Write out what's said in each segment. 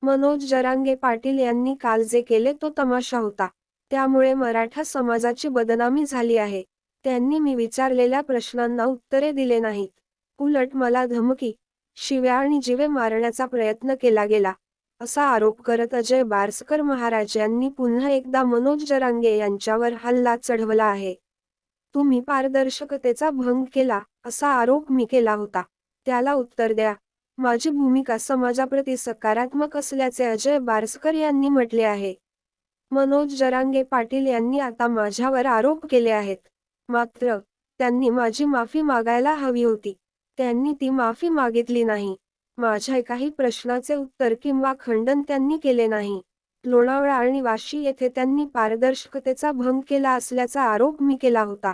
मनोज जरांगे पाटील यांनी काल जे केले तो तमाशा होता. त्यामुळे मराठा समाजाची बदनामी झाली आहे. त्यांनी मी विचारलेल्या प्रश्नांना उत्तरे दिले नाहीत. उलट मला धमकी, शिव्या आणि जीवे मारण्याचा प्रयत्न केला गेला, असा आरोप करत अजय बारसकर महाराज यांनी पुन्हा एकदा मनोज जरांगे यांच्यावर हल्ला चढवला आहे. तुम्ही पारदर्शकतेचा भंग केला, असा आरोप मी केला होता. त्याला उत्तर द्या. माझी भूमिका समाजाप्रती सकारात्मक असल्याचे अजय बारसकर यांनी म्हटले आहे. मनोज जरांगे पाटील यांनी आता माझ्यावर आरोप केले आहेत. मात्र त्यांनी माझी माफी मागायला हवी होती. त्यांनी ती माफी मागितली नाही. माझ्या एकाही प्रश्नाचे उत्तर किंवा खंडन त्यांनी केले नाही. लोणावळा आणि वाशी येथे त्यांनी पारदर्शकतेचा भंग केला असल्याचा आरोप मी केला होता.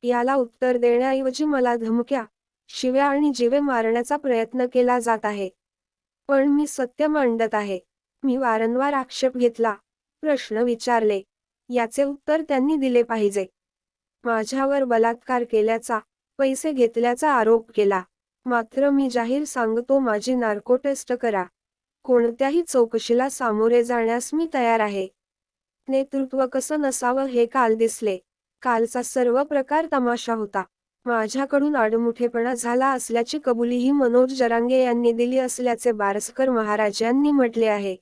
याला उत्तर देण्याऐवजी मला धमक्या, शिव्या आणि जीवे मारण्याचा प्रयत्न केला जात आहे. पण मी सत्य मांडत आहे. मी वारंवार आक्षेप घेतला, प्रश्न विचारले. याचे उत्तर त्यांनी दिले पाहिजे. माझ्यावर बलात्कार केल्याचा, पैसे घेतल्याचा आरोप केला. मात्र मी जाहीर सांगतो, माझी नार्को टेस्ट करा. कोणत्याही चौकशीला सामोरे जाण्यास मी तयार आहे. नेतृत्व कसं नसावं हे काल दिसले. कालचा सर्व प्रकार तमाशा होता. माझ्याकडून आडमुठेपणा झाला असल्याची कबुलीही मनोज जरांगे यांनी दिली असल्याचे बारसकर महाराज यांनी म्हटले आहे.